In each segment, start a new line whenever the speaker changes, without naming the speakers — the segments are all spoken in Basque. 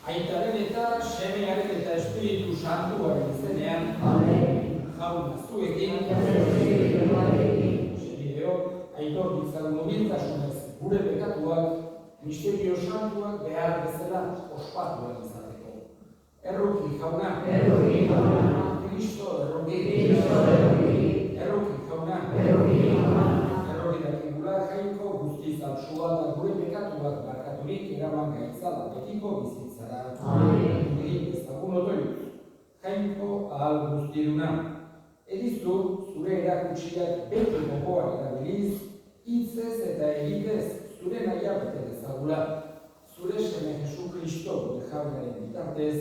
Aitaren eta semearen eta Espiritu Santuaren izenean. Jauna zuekin. Senideok, aitor ditzagun mobiltasunez gure bekatuak misterio santuak behar bezala ospatuak izateko. Erruki jauna. Kristo erruki. Erruki jauna. Erruki dakigula jainko guztiz altsua da gure bekatuak barkaturik eraman gaitzala betiko bizitzara. Egin ezagun otoiuz. Jainko ahal guztiruna. Edizu zure erakutsiak beti gogoan erabiliz, hitzez eta egitez zure naia bete dezagula. Zure seme Jesu Kristo gure jaunaren bitartez,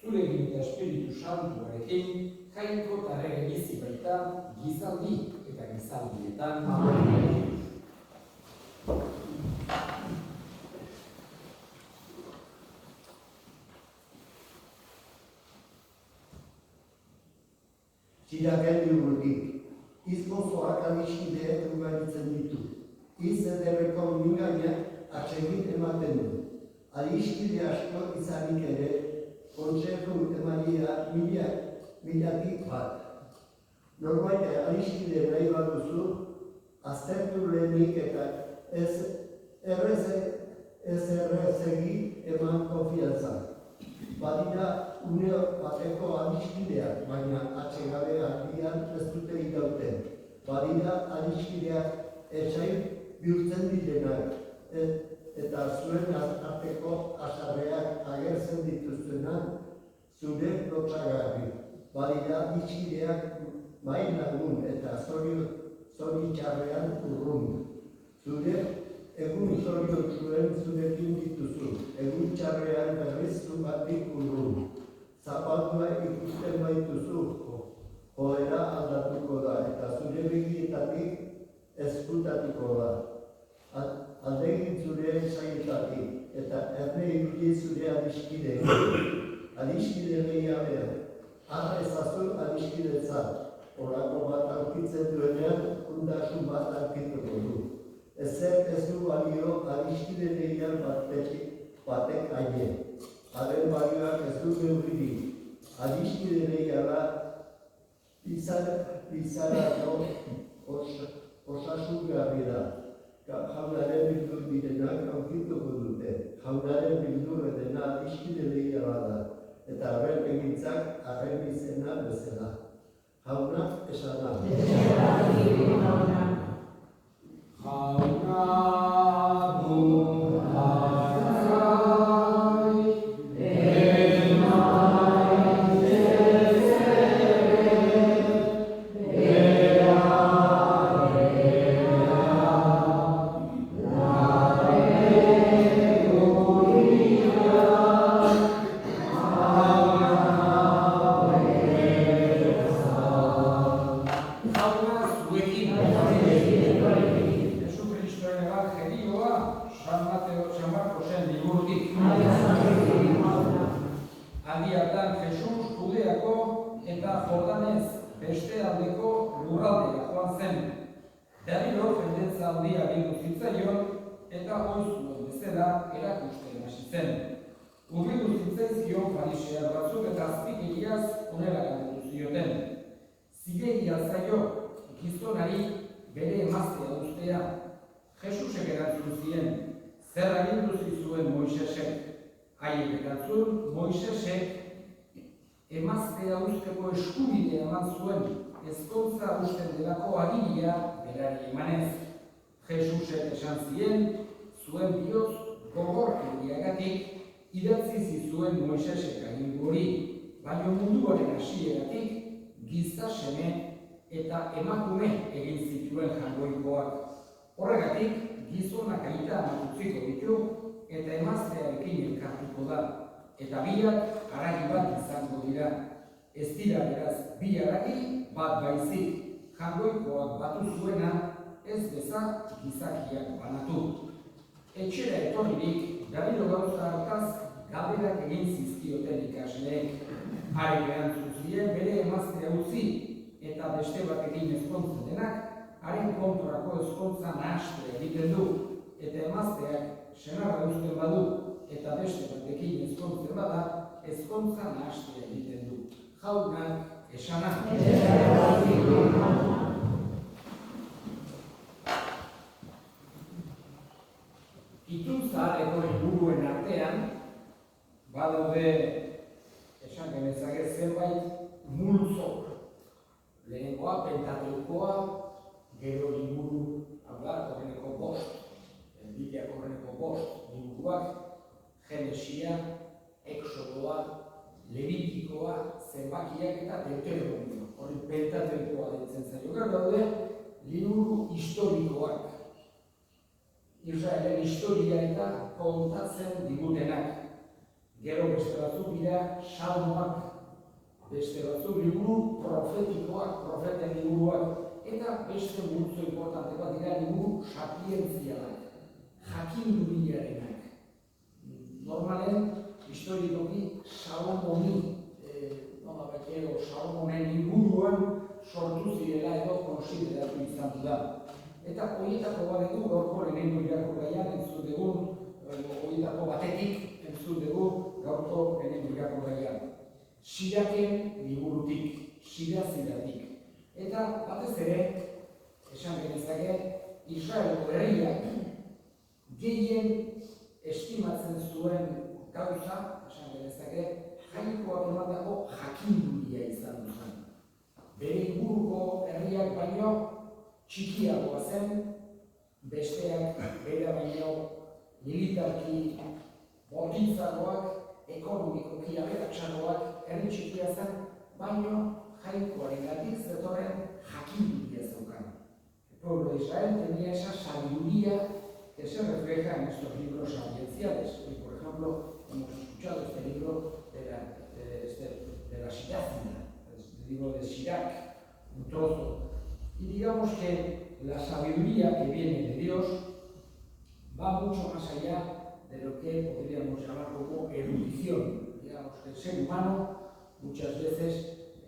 zure eta Espiritu Santuarekin, jainko tarrege bizi baita, gizaldi eta gizaldietan.
Txiraken diurrutik, izko zoak adiskideek ugaritzen ditu. Iz ederreko mingainak atsegit ematen du. Adiskide asko izanik ere, kontsertu emalia milatik bat. Norbait adiskide nahi baduzu, aztertu lehenik eta ez errezegi eman konfiantzak. Badira une bateko adiskideak, baina atsegabe aldian ez dute irauten. Badira adiskideak etxain bihurtzen direnak, eta zuen arteko asarreak agertzen dituztenan zure lotsagarri. Badira adiskideak bai lagun eta zoritxarrean urrun. Zure egun zorion zuen zurekin dituzu, egun txarrean berriz batik urrun. Zapaldua ikusten baituzu, joera aldatuko da, eta zure begietatik ezkutatuko da. Aldegin zure zaitatik, eta erne irudi zure adiskide. Adiskide gehiabean, har ezazu adiskidetzat. Horako bat aurkitzen duenean, undasun bat aurkituko du. Ezer ez du balio adiskide gehiago batek aine. Haren balioak ez du neurririk. Adiskide gehiago bizarako osasungarri da. Jaunaren bildur direnak aurkituko dute. Jaunaren bildur edena adiskide gehiago da. Eta haren egintzak haren izena bezala. Jauna esana.
Emaztea usteko eskubidea eman zuen, ezkontza usten delako agiria berari emanez. Jesusek esan zien, zuen bihotz gogorkeriagatik idatzi zizuen Moisesek agindu hori, baina munduaren hasieratik giza seme eta emakume egin zituen jangoikoak. Horregatik gizonak aita utziko ditu eta emaztearekin elkartuko da. Eta biak haragi bat izango dira. Ez dira beraz bi haragi bat baizik. Jangoikoak batu zuena ez beza gizakiak banatu. Etxera etorririk berriro gauza hartaz galderak egin zizkioten ikasleek. Haren erantzun zien bere emaztea utzi eta beste batekin ezkontzen denak haren kontrako ezkontza nahaste egiten du. Eta emazteak senarra uzten badu eta beste batekin ezkontzen bada, ezkontza nahastea egiten du. Jaunak esana. Ituntza eko helburuen artean, badaude esan genezake zenbait multzok. Lehenengoa, Pentateukoa, gero liburu, hau da, horreneko bost, Bibliako horreneko bost liburuak, Genesia, Exodoa, Levitikoa, zenbakiak eta Deuteronomio. Hori Pentateukoa deitzen zaio. Gero daude liburu historikoak. Israelen historia eta kontatzen digutenak. Gero beste batzuk dira salmoak, beste batzuk liburu profetikoak, profeten liburuak, eta beste multzo importante bat dira liburu sapientzialak, jakinduriarenak. Normalen, historikoki Salomoni, Salomonen inguruan sortu zirela edo konsideratu izan da. Eta horietako batetu gaurko lehenengo irakurgaian entzun dugun, horietako batetik entzun dugu gaurko lehenengo irakurgaian. Siraken liburutik, Siraziratik. Eta batez ere, esan genezake, Israelko herriak gehien estimatzen zuen gauza, esan genezake, jainkoak emandako jakinduria izan duzan. Bere inguruko herriak baino txikiagoa zen, besteak bera baino militarki bortitzagoak, ekonomikoki aberatsagoak, herri txikia zen, baino jainkoarengatik zetorren jakinduria zeukan. El pueblo de Israel tenía esa sabiduría que se refleja en estos libros sapienciales. Hoy, por ejemplo, hemos escuchado este libro de la Sirácida, el libro de Sirac, un trozo. Y digamos que la sabiduría que viene de Dios va mucho más allá de lo que podríamos llamar como erudición. Digamos que el ser humano muchas veces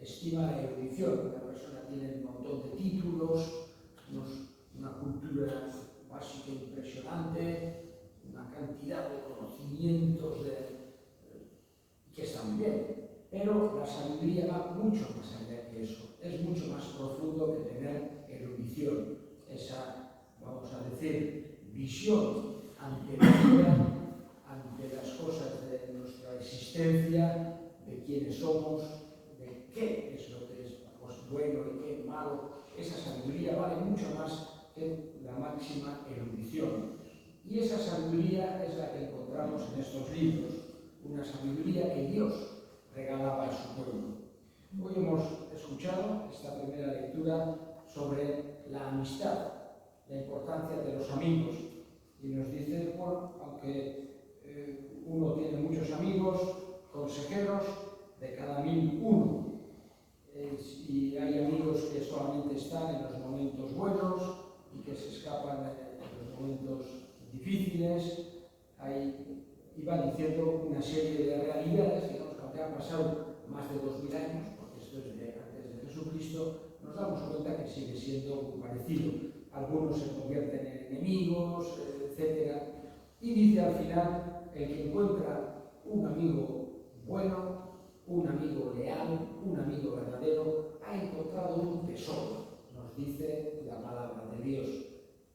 estima la erudición. Una persona tiene un montón de títulos, una cultura básica impresionante, una cantidad de conocimientos que están bien. Pero la sabiduría va mucho más allá que eso. Es mucho más profundo que tener erudición. Esa, vamos a decir, visión ante la vida, ante las cosas de nuestra existencia, de quiénes somos, de qué es lo que es bueno y qué es malo. Esa sabiduría vale mucho más que la máxima erudición. Y esa sabiduría es la que encontramos en estos libros, una sabiduría que Dios regalaba a su pueblo. Hoy hemos escuchado esta primera lectura sobre la amistad, la importancia de los amigos. Y nos dice, bueno, aunque uno tiene muchos amigos, consejeros, de cada 1000 uno. Y hay amigos que solamente están en los momentos buenos y que se escapan en los momentos difíciles. Iba diciendo una serie de realidades, digamos, que aunque han pasado más de 2000 años, porque esto es de antes de Jesucristo, nos damos cuenta que sigue siendo muy parecido. Algunos se convierten en enemigos, etc. Y dice al final, el que encuentra un amigo bueno, un amigo leal, un amigo verdadero, ha encontrado un tesoro, nos dice la palabra de Dios.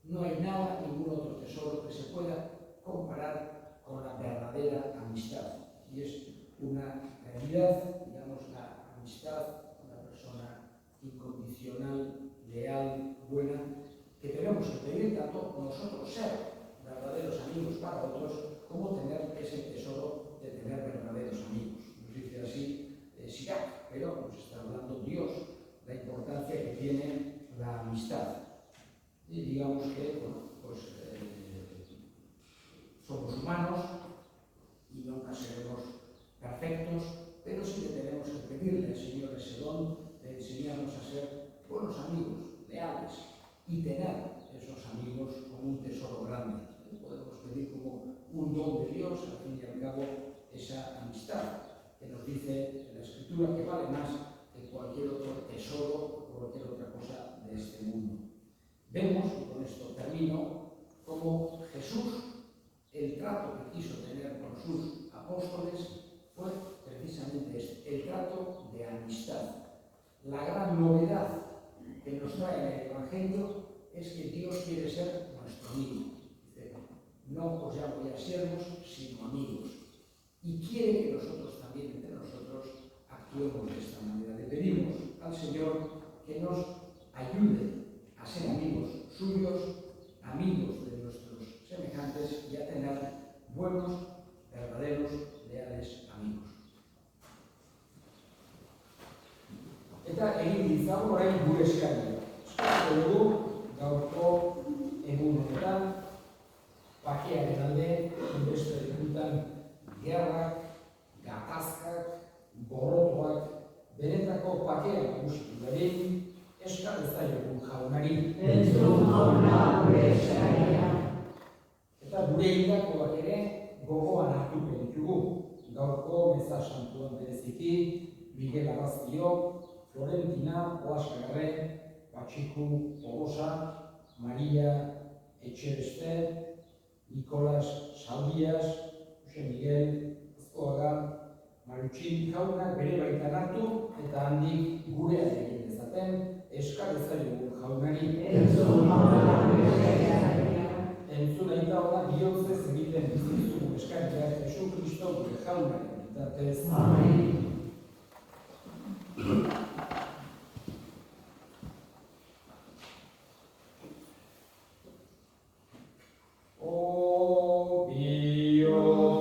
No hay nada, ningún otro tesoro que se pueda comparar con la verdadera amistad. Y es una realidad, digamos, la amistad, una persona incondicional, leal, buena, que tenemos que pedir tanto nosotros ser verdaderos amigos para otros, como tener ese tesoro de tener verdaderos amigos. Nos dice así Sirac, pero nos está hablando Dios, la importancia que tiene la amistad. Y digamos que, bueno, pues somos humanos y nunca seremos perfectos, pero sí que tenemos que pedirle al Señor ese don de enseñarnos a ser buenos amigos, leales, y tener esos amigos como un tesoro grande. Podemos pedir como un don de Dios, al fin y al cabo, esa amistad que nos dice en la Escritura que vale más que cualquier otro tesoro o cualquier otra cosa de este mundo. Vemos, y con esto termino, cómo Jesús, el trato que quiso tener con apóstoles fue precisamente este, el trato de amistad. La gran novedad que nos trae el Evangelio es que Dios quiere ser nuestro amigo. Dice, no os llamo ya siervos, sino amigos. Y quiere que nosotros también, entre nosotros, actuemos de esta manera. Le pedimos al Señor que nos ayude a ser amigos suyos, amigos de nuestros semejantes y a tener buenos, verdaderos, leales amigos. Eta egin ditzagun orain gure eskaria. Eskatu dugu gaurko egun honetan, bakearen alde, beste egunetan gerrak, gatazkak, borrotoak, benetako bakea nagusitu dadin, eskal ezaiogun jaunari.
Entzun jauna gure eskaria.
Eta gure hildakoak ere gogoan hartuko ditugu. Gaurko meza santuan bereziki, Miguel Abaztio, Florentina Oaxagarren, Patxiku Orosa, Maria Etxebeste, Nicolas Saldias, Jose Miguel Azkoaga, Marutxin jaunak bere baitan hartu eta handik gurea egin dezaten eskal ezaiogun jaunari.
Entzun jauna gure eskaria.
Entzun aita hona bihotzez egiten bizizugu eskaria Jesu Kristo gure jaunaren bitartez.
Amen.
Oh, Dios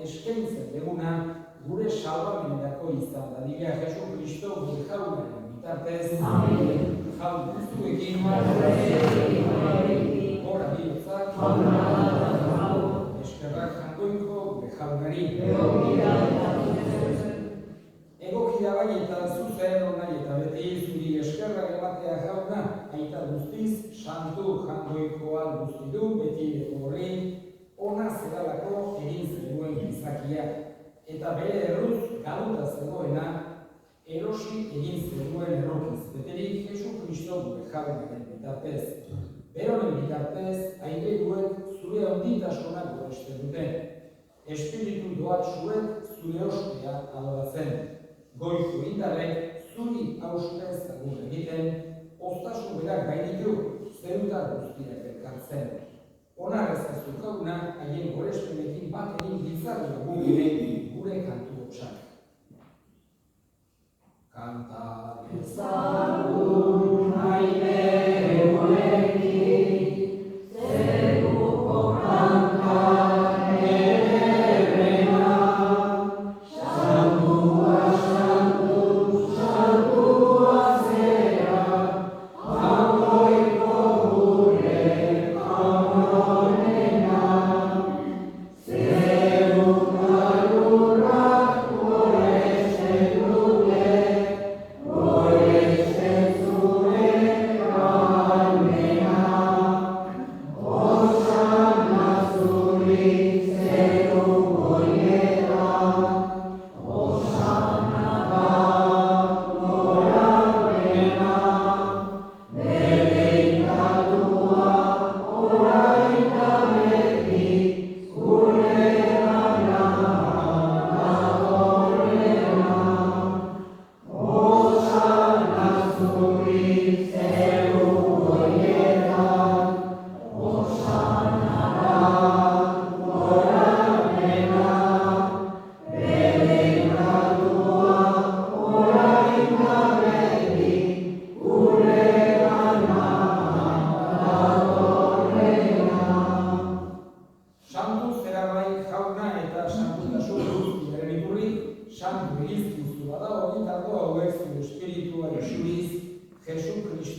eskaintzen duguna gure salbamenerako izan dadila Jesu Kristo gure jaunaren bitartez.
Amen.
Jaun zuekin, gora bihotzak, eskerrak jangoiko gure jaunari. Egokia bai eta zuzen nahi eta beti zuri eskerrak ematea jauna, aita guztiz, santu jangoikoa guztidu beti horri, ona zeralako egin zenuen gizakia, eta bere erruz galuta zegoena erosi egin zenuen errokiz, beterik Jesu Kristo gure jaunaren bitartez. Beronen bitartez, aireruek zure onditasuna goresten dute. Espiritu doatsuek zure ospea adoratzen. Goizu indarrek zuri haustez agur egiten, oztasun berak gainitu zerutar guztiak elkartzen. Onar ezkazu jauna, haien gorespenekin bat egin giltzatu lagun gure kantu hotxak. Kanta ezagun aire gurekin, zeruko kanka ederrena, santua, santu, santua zera, hangoiko gure amonena, zeruk alurrak gorezen dute, gorezen zuen.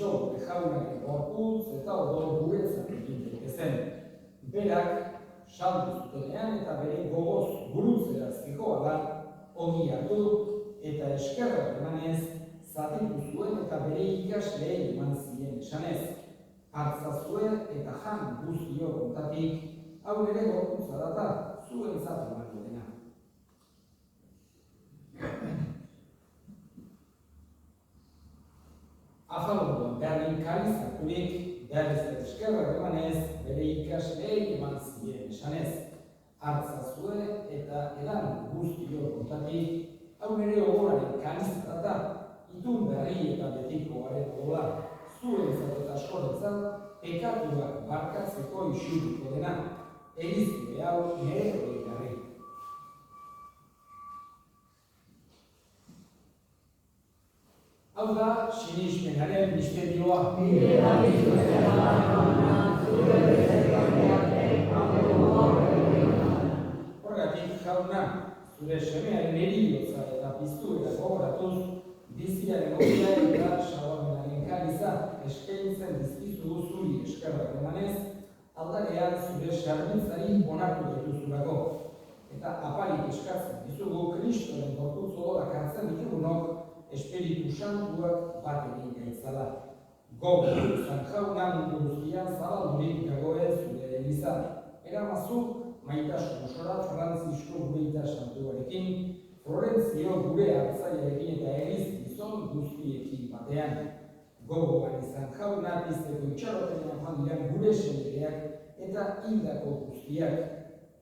Kristo jaunaren gorputz eta odol guretzat egin daitezen. Berak saldu zutenean eta bere gogoz gurutzerazteko ala ongi hartu eta eskerra emanez zatitu zuen eta bere ikasleei eman zien esanez. Hartzazue eta jan guztiok ontatik, hau ere gorputza data zuentzat emango dena. Afalondoan berdin karizaturik berriz eskerra emanez bere ikasleei eman zien esanez. Hartzazue eta edan guztiok ontatik, hau ere ogoraren karizta data itun berri eta betiko aretola zuentzat eta askorentzat pekatuak barkatzeko isuriko dena, egizkide hau nire egarri. Hau da, sinismenaren misterioa. Horregatik jauna, zure semearen eriotza eta piztuera gogoratuz, biziaren ogia eta xabamenaren kariza eskaintzen dizkizu zuri eskerrak emanez, aldarean zure serbitzari onartu dituzulako. Eta apalik eskatzen dizugu Kristoren gorputz odorak hartzen ditugunok Espiritu Santuak bat egin gaitzala. Gogo izan jauna mundu guztian zabaldurik dagoen zure eliza. Eramazuk maitasun osora Frantzisko Gureita Santuarekin, Florentzio gure hartzaiarekin eta egiz gizon guztiekin batean. Gogoan izan jauna pizteko itxarotenean joan diren gure sendereak eta hildako guztiak.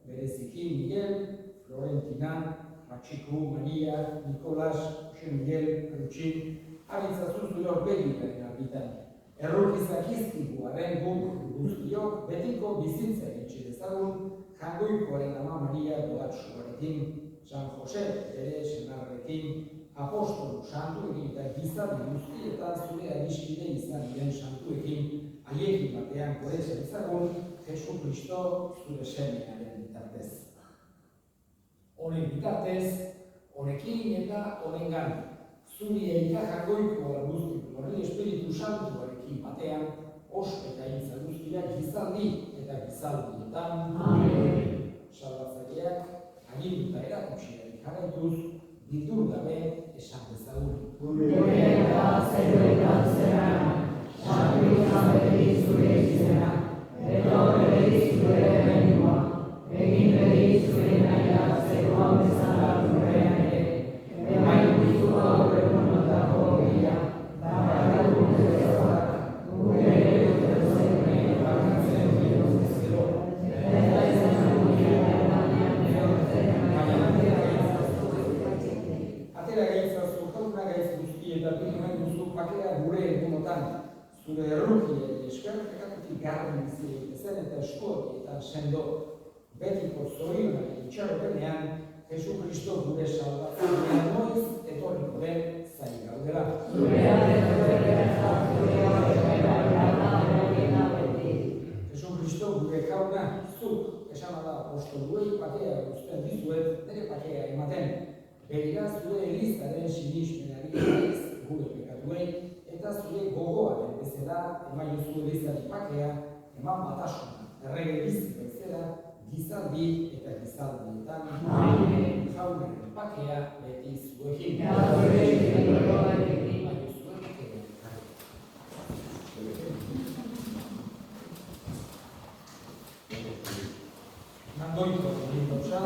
Bereziki Miguel, Florentina, Patxiku, Maria, Nikolas, Jose Miguel, Rutxin, abitzazu zure orpegikaren argitan. Errukizak izkikuaren guk guztiok betiko bizitza egitxe dezagun jangoikoaren ama Maria Doatsuarekin, San Jose bere senarrekin, apostolu santuekin eta gizarri guztietan zure adiskide izan diren santuekin, haiekin batean koretza dezagun Jesu Kristo zure semearen bitartez. Honen bitartez, honekin eta honengan, zuri eta jangoikoa guztik horri Espiritu Santuarekin batean, ospe eta intza guztiak gizaldi eta gizaldietan. Salbatzaileak, aginduta erakutsiari jarraituz, bildur gabe esan dezagun.
Gure eta zeruetan zeran, sartuizan beti zure izena, eta beti zure benua, egin beti zure naia zeruan bezala zurrean ere, emain guztu aurreko notako gila, bakaratu bezala, gure dute zerunen bakatzen dira zezero, eta izan gure erdanean neortzen
Atera gaitzazu, jauna gaitz guztietatik nahi duzu pakea gure egunotan, zure errukiei esker pekatutik garbi bizi zen eta eskuokietan sendo, betiko zorionaren itxaropenean, Jesu Kristo gure salbatzailean noiz etorriko den zain gaudela. Jesu Kristo gure jauna, zuk esan da apostoluei pakea guztien dizuet, nire pakea ematen. Begira zure elizaren sinismenari ez gure pekatuei, eta zure gogoaren bezala eman jozu elizari pakea, eman batasuna, errege bizi bezala, gizaldi eta gizaldietan. Jaunaren pakea beti zuekin. Nandoiko lindotxa,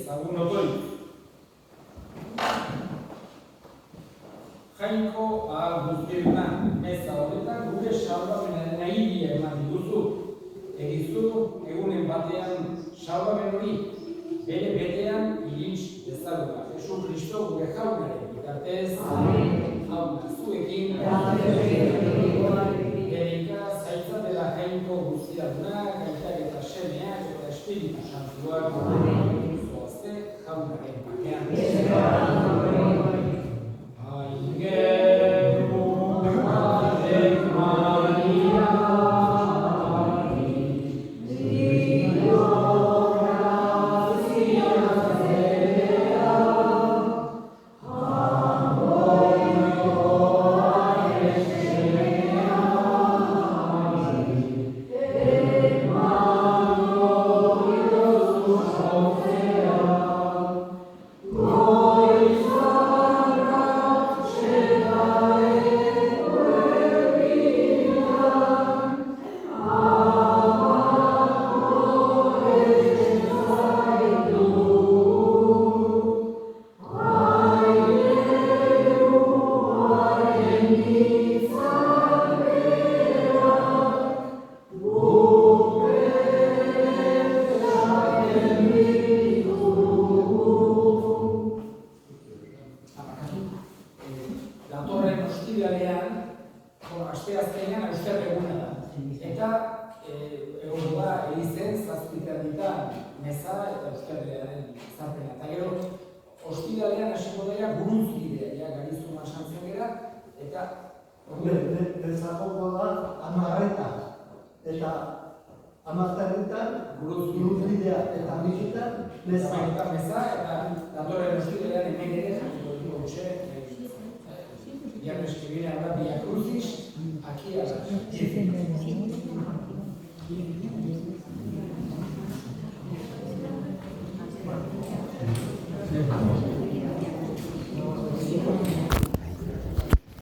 ezagun otoitz. Jainko ahal guztiena meza horretan gure salbamenaren nahidia eman diguzu. Egizu egunen batean salbamen hori bere betean irintz dezagula. Jesu Kristo gure jaunaren bitartez. Jauna zuekin. Gerika zaitza dela jainko guztiadunak, gaitak eta semeak eta Espiritu Santuak. Zoazte jaunaren batean. Datorren ostiralean, asteazkenean euskal eguna da. Eta egon da, elizen, zazpiterditan meza eta euskarlearen zarpena. Eta gero, ostiralean hasiko dira buruzkidea, garizuma santzen gara, eta...
Bezakoko da, amarretan, eta amartaretan, buruzkidea eta mikitan, meza.
Eta datorren ostiralean hemen ere, jakiko dugu gutxe, viernes que viene habrá Via Crucis aquí a las 10.